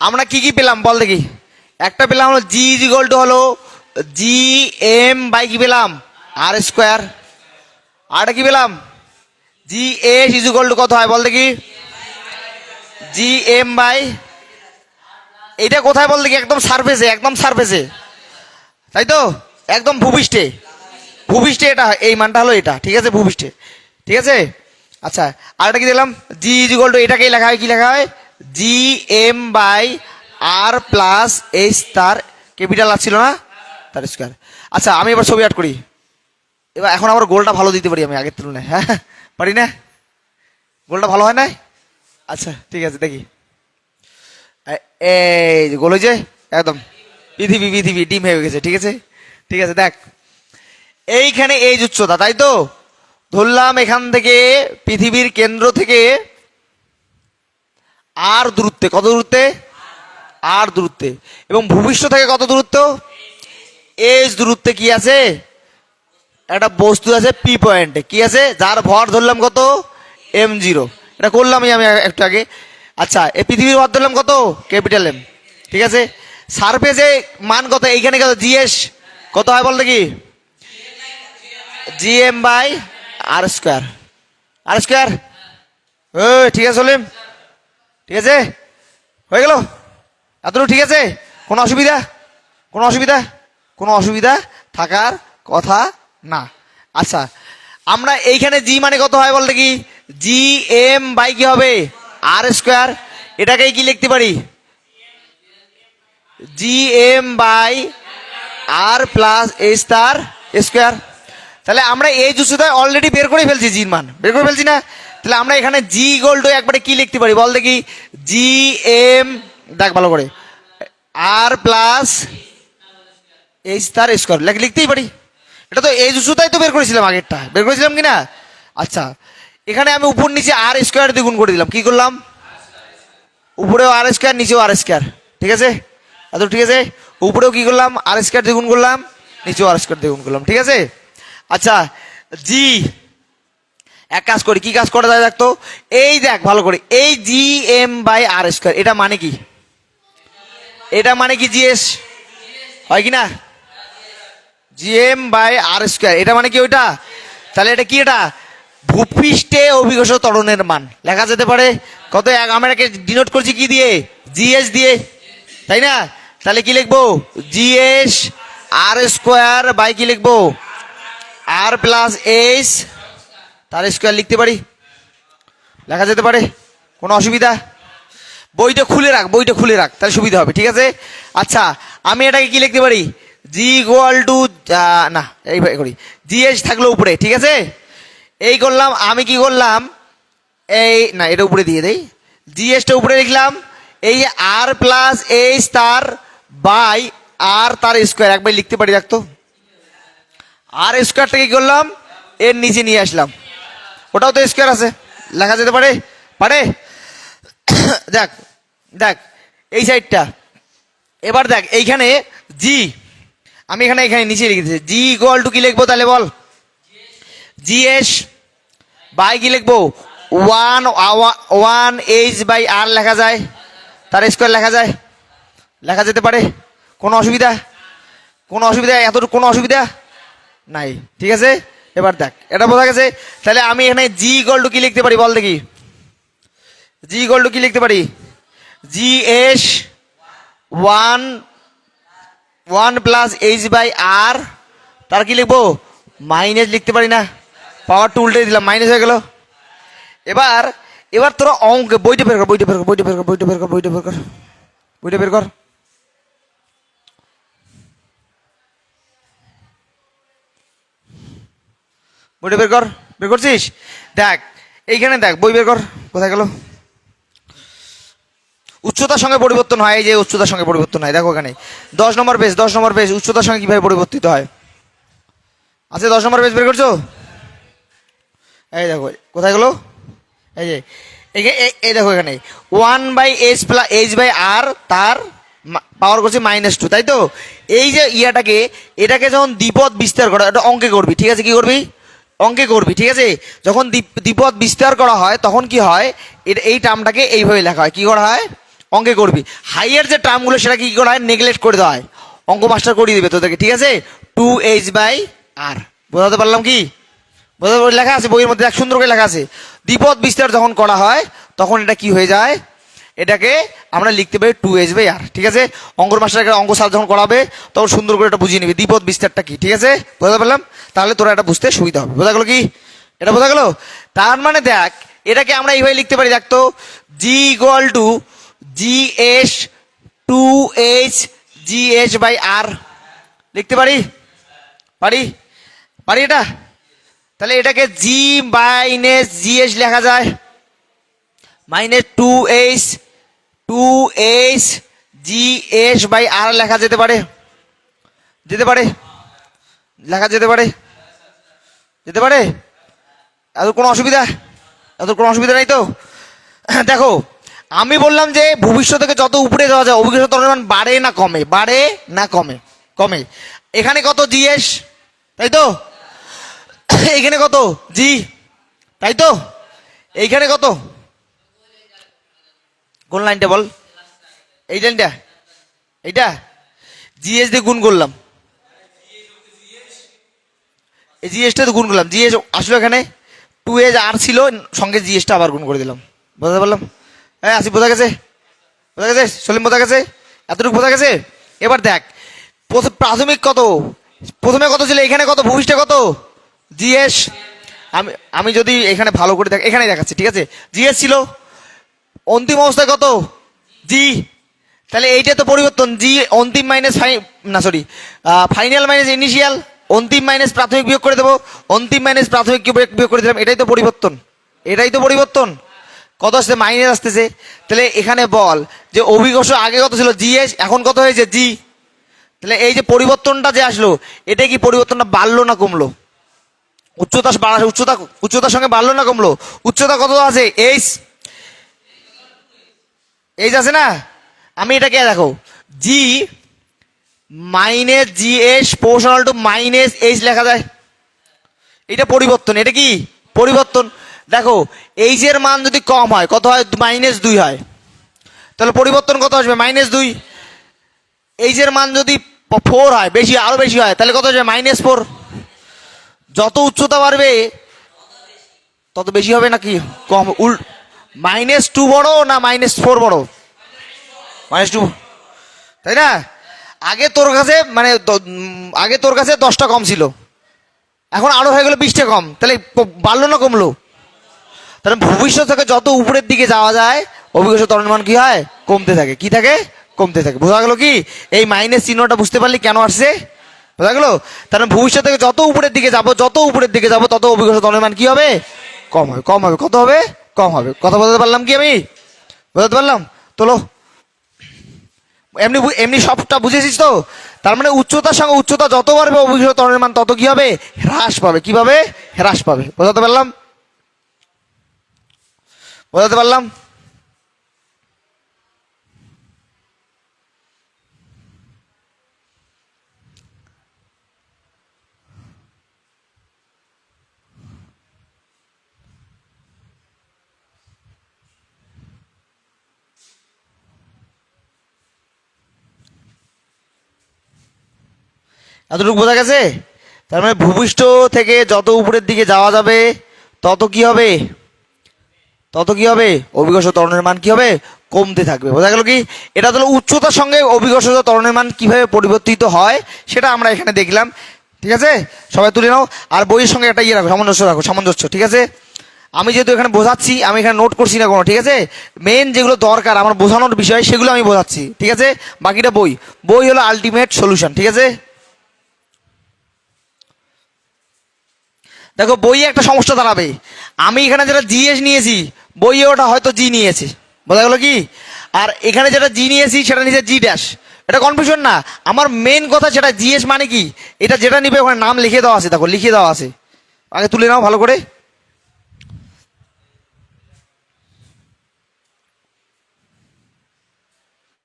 আমরা কি কি পেলাম বল দেখি। একটা পেলাম হলো জি ইজ ইকুয়াল টু হলো জি এম বাই কি পেলাম আর স্কোয়ার। আরটা কি পেলাম G S is equal to কত হয় বল দেখি জি এম বাই, এটা কোথায় বল দেখি একদম সারফেসে, একদম সারফেসে তাই তো, একদম ভূপৃষ্ঠে, ভূপৃষ্ঠে এটা এই মানটা হলো এটা, ঠিক আছে ভূপৃষ্ঠে, ঠিক আছে। আচ্ছা আরেকটা কি দিলাম জি ইজ ইকুয়াল টু এটাকেই লেখা হয় কি লেখা হয় G M by R plus H তার ক্যাপিটাল আর ছিল না তার স্কোয়ার। আচ্ছা আমি এবার ছবি আর্ট করি, এবার এখন আবার গোলটা ভালো দিতে পারি আমি আগের তুলনায়, হ্যাঁ পারি না, গোলটা ভালো হয় না। আচ্ছা ঠিক আছে দেখি, এই যে গোল হয়েছে একদম পৃথিবী পৃথিবী ডিম হয়ে গেছে, ঠিক আছে ঠিক আছে। দেখ এইখানে এই যে উচ্চতা তাই তো, ধরলাম এখান থেকে পৃথিবীর কেন্দ্র থেকে আর দূরত্বে, কত দূরত্বে আর দূরত্বে, এবং ভূপৃষ্ঠ থেকে কত দূরত্ব এইচ দূরত্বে কি আছে একটা বস্তু আছে পি পয়েন্টে, কি আছে যার ভর ধরলাম কত m0, এটা করলামই আমি একটু আগে। আচ্ছা এই পৃথিবীর ভর ধরলাম কত ক্যাপিটাল এম, ঠিক আছে। সারফেসে মান কত এইখানে কত জিএস কত হয় বল দেখি G M by R square, R square ও ঠিক আছে সলিম, ঠিক আছে হয়ে গেল এতটুকু, ঠিক আছে কোনো অসুবিধা, কোনো অসুবিধা, কোনো অসুবিধা থাকার কথা না। আচ্ছা আমরা এইখানে জি মানে কত হয় বল দেখি জি এম বাই কি হবে আর স্কোয়ার, এটাকেই কি লিখতে পারি G M by R plus H তার স্কোয়ার। তাহলে আমরা এই উচ্চতায় অলরেডি বের করে ফেলছি জির মান, বের করে ফেলছি না, তাহলে আমরা এখানে জি ইকুয়াল টু একবারে কি লিখতে পারি বল দেখি জি এম, দেখ ভালো করে আর প্লাস এইচ তার স্কোয়ার লিখতেই পারি, এটা তো এই উচ্চতায় তো বের করেছিলাম আগেরটা, বের করেছিলাম কি না। আচ্ছা এখানে আমি উপর নিচে আর স্কোয়ার দ্বিগুণ করে দিলাম, কি করলাম উপরেও আর স্কোয়ার নিচেও আর স্কোয়ার, ঠিক আছে এত, ঠিক আছে উপরেও কি করলাম আর স্কোয়ার দ্বিগুণ করলাম নিচেও আর স্কোয়ার দ্বিগুণ করলাম, ঠিক আছে। আচ্ছা জি এক কাজ করি, কি কাজ করা যায় দেখতো, এই দেখ ভালো করে এই G M by R square এটা মানে কি, এটা মানে কি জিএস হয় কি না G M by R square, এটা মানে কি ওইটা, তাহলে এটা কি এটা ভূপৃষ্ঠে অভিকর্ষ ত্বরণের মান লেখা যেতে পারে কত, আমরা একে ডিনোট করছি কি দিয়ে জিএস দিয়ে তাই না, তাহলে কি লিখবো জিএস আর স্কোয়ার বাই কি লিখবো আর প্লাস এইচ তার স্কোয়ার লিখতে পারি, লেখা যেতে পারে কোনো অসুবিধা, বইটা খুলে রাখ, বইটা খুলে রাখ তাহলে সুবিধা হবে, ঠিক আছে। আচ্ছা আমি এটাকে কি লিখতে পারি জি ইকুয়াল টু না এইভাবে করি জিএস থাকলো উপরে, ঠিক আছে এই করলাম, আমি কি করলাম এই না এটা উপরে দিয়ে দেই জিএসটা উপরে লিখলাম, এই আর প্লাস এইচ তার বাই আর তার স্কোয়ার একবার লিখতে পারি রাখতো, আর স্কোয়ারটা কি করলাম এর নিচে নিয়ে আসলাম, ওটাও তো স্কোয়ার আছে লেখা যেতে পারে পারে দেখ দেখ এই সাইডটা, এবার দেখ এইখানে জি আমি এখানে এখানে নিচে লিখেছি জি ইকুয়াল টু কি লিখবো তাহলে বল জিএস বাই কি লিখবো ওয়ান ওয়ান এইচ বাই আর লেখা যায়, তার স্কোয়ার লেখা যায়, লেখা যেতে পারে কোনো অসুবিধা, কোনো অসুবিধা এতটুকু কোনো অসুবিধা নাই, ঠিক আছে। এবার দেখ এটা বোঝা গেছে, তাহলে আমি এখানে জি ইকুয়াল টু কি লিখতে পারি বল দেখি জি ইকুয়াল টু কি লিখতে পারি G S one one plus H by R তার কি লিখবো মাইনাস লিখতে পারি না, পাওয়ার টু উল্টে দিলাম মাইনাস হয়ে গেল। এবার এবার তোরা অঙ্ক বইটা বের কর, বইটা বের কর, বইটা বের কর, বইটা বের কর, বইটা বের কর, বইটা বের কর, বইটা বের কর, বের করছিস দেখ এইখানে দেখ বই বের কর, কোথায় গেল উচ্চতার সঙ্গে পরিবর্তন হয়, এই যে উচ্চতার সঙ্গে পরিবর্তন হয় দেখো এখানে 10 নম্বর পেজ, 10 নম্বর পেজ উচ্চতার সঙ্গে কিভাবে পরিবর্তিত হয়, আচ্ছা 10 নম্বর পেজ বের করছো, এই দেখো কোথায় গেলো এই যে এই দেখো এখানে one by H plus H by R তার পাওয়ার করছে -2 তাই তো, এই যে ইয়াটাকে এটাকে যখন দ্বিপদ বিস্তার করা এটা অঙ্কে করবি, ঠিক আছে কি করবি অঙ্কে করবি, ঠিক আছে যখন দ্বিপদ বিস্তার করা হয় তখন কি হয় এই টার্মটাকে এইভাবে লেখা হয়, কি করা হয় অঙ্কে করবি। হাইয়ের যে টার্মগুলো সেটা কি করা হয়, নেগলেক্ট করে দেওয়া হয়। অঙ্ক মাস্টার করিয়ে দিবে তোদেরকে, ঠিক আছে। 2h/r বোঝাতে পারলাম কি? বোঝাতে লেখা আছে বইয়ের মধ্যে, এক সুন্দর করে লেখা আছে। দ্বিপদ বিস্তার যখন করা হয় তখন এটা কি হয়ে যায়, এটাকে আমরা লিখতে পারি 2h/r, ঠিক আছে। অঙ্ক মাস্টার অঙ্ক স্যার যখন করাবে তখন সুন্দর করে এটা বুঝিয়ে নিবি দ্বিপদ বিস্তারটা কি, ঠিক আছে। বোঝাতে পারলাম? তাহলে তোরা এটা বুঝতে সুবিধা হবে। বোঝা গেল কি? এটা বোঝা গেল? তার মানে দেখ, এটাকে আমরা এইভাবে লিখতে পারি, দেখ তো, G=GS 2h/r লিখতে পারি? পারি? পারি এটা? তাহলে এটাকে G-GS লেখা যায়, -2h/GS/r লেখা যেতে পারে, যেতে পারে, লেখা যেতে পারে, যেতে পারে। এত কোনো অসুবিধা, এত কোনো অসুবিধা নাই তো? দেখো, আমি বললাম যে ভবিষ্যৎ থেকে যত উপরে যাওয়া যায় অভিজ্ঞতা ত্বরণের মান বাড়ে না কমে, বাড়ে না কমে? কমে। এখানে কত GS, তাই তো? এইখানে কত G, তাই তো? এইখানে কত? কোন লাইনটা বল? এই লাইনটা, এইটা GS দিয়ে গুণ করলাম, এই GS-টা তো গুণ করলাম। GS আসলো এখানে 2h/r ছিল, সঙ্গে GS-টা আবার গুণ করে দিলাম। বুঝতে পারলাম? হ্যাঁ, আসি, বোঝা গেছে? বোঝা গেছে সলিম? বোঝা গেছে? এতটুকু বোঝা গেছে? এবার দেখ, প্রাথমিক কত, প্রথমে কত ছিল, এখানে কত, ভূমিষ্ঠে কত GS। আমি যদি এখানে ভালো করে দেখ, এখানে দেখাচ্ছি, ঠিক আছে। GS ছিল, অন্তিম অবস্থায় কত G। তাহলে এইটা তো পরিবর্তন, G অন্তিম মাইনাস ফাইনাল মাইনাস ইনিশিয়াল, অন্তিম মাইনাস প্রাথমিক বিয়োগ করে দেবো, অন্তিম মাইনাস প্রাথমিক বিয়োগ করে দিলাম। এটাই তো পরিবর্তন, এটাই তো পরিবর্তন। কত আসছে? মাইনাস আসতেছে। তাহলে এখানে বল যে অভিকর্ষ আগে কত ছিল GS, এখন কত হয়েছে G। তাহলে এই যে পরিবর্তনটা যে আসলো, এটা কি পরিবর্তনটা বাড়লো না কমলো? উচ্চতা বাড়া, উচ্চতার সঙ্গে বাড়লো না কমলো? উচ্চতা কত আছে? এইচ আছে না? আমি এটাকে দেখো, G-GS প্রপোর্শনাল টু -H লেখা যায়। এটা পরিবর্তন, এটা কি পরিবর্তন? দেখো, এইচ এর মান যদি কম হয় কত হয়? -2 হয়। তাহলে পরিবর্তন কত আসবে? -2। এইচ এর মান যদি 4 হয়, বেশি, আরো বেশি হয়, তাহলে কত আসবে? -4। যত উচ্চতা বাড়বে তত বেশি হবে নাকি কম? -2 বড় না -4 বড়? -2, তাই না? আগে তোর কাছে মানে আগে তোর কাছে 10টা কম ছিল, এখন আরো হয়ে গেল 20টা কম, তাহলে বাড়লো না কমলো? তাহলে ভবিষ্যৎ থেকে যত উপরের দিকে যাওয়া যায় অভিকর্ষ ত্বরণের মান কি হয়? কমতে থাকে। কি থাকে? কমতে থাকে। বোঝা গেল কি? এই মাইনাস চিহ্নটা বুঝতে পারলি কেন আসছে? বোঝা গেল? তাহলে ভবিষ্যৎ থেকে যত উপরের দিকে যাবো, যত উপরের দিকে যাবো, তত অভিকর্ষ ত্বরণের মান কি হবে? কম হবে, কম হবে। কত হবে? কম হবে। কথা বলতে পারলাম কি আমি? বোঝাতে পারলাম? তোলো, এমনি এমনি সবটা বুঝেছিস তো? তার মানে উচ্চতার সঙ্গে উচ্চতা যত বাড়বে অভিকর্ষ ত্বরণের মান তত কি হবে? হ্রাস পাবে। কিভাবে? হ্রাস পাবে। বোঝাতে পারলাম? বোঝাতে পারলাম? এতটুকু বোঝা গেছে? তার মানে ভূপৃষ্ঠ থেকে যত উপরের দিকে যাওয়া যাবে তত কি হবে? তত কি হবে? অভিকর্ষ ত্বরণের মান কি হবে? কমতে থাকবে। বোঝা গেল কি? এটা হলো উচ্চতার সঙ্গে অভিকর্ষ ত্বরণের মান কিভাবে পরিবর্তিত হয় সেটা আমরা এখানে দেখলাম, ঠিক আছে। সবাই তুলে নাও, আর বইয়ের সঙ্গে একটা ইয়ে রাখো, সামঞ্জস্য রাখো, সামঞ্জস্য, ঠিক আছে। আমি যেহেতু এখানে বোঝাচ্ছি, আমি এখানে নোট করছি না কোনো, ঠিক আছে। মেন যেগুলো দরকার আমার বোঝানোর বিষয় সেগুলো আমি বোঝাচ্ছি, ঠিক আছে। বাকিটা বই, বই হলো আলটিমেট সলিউশন, ঠিক আছে। দেখো, বইয়ে একটা সমস্যা দাঁড়াবে, আমি এখানে যেটা জিএস নিয়েছি বইয়ে ওটা হয়তো জি নিয়েছে। বোঝা গেল কি? আর এখানে যেটা জি নিয়েছি সেটা নিচে জি ড্যাশ, এটা কনফিউশন না। আমার মেন কথা সেটা জিএস মানে কি, এটা যেটা নিবে ওখানে নাম লিখে দেওয়া আছে, দেখো লিখে দেওয়া আছে। আগে তুলে নাও ভালো করে।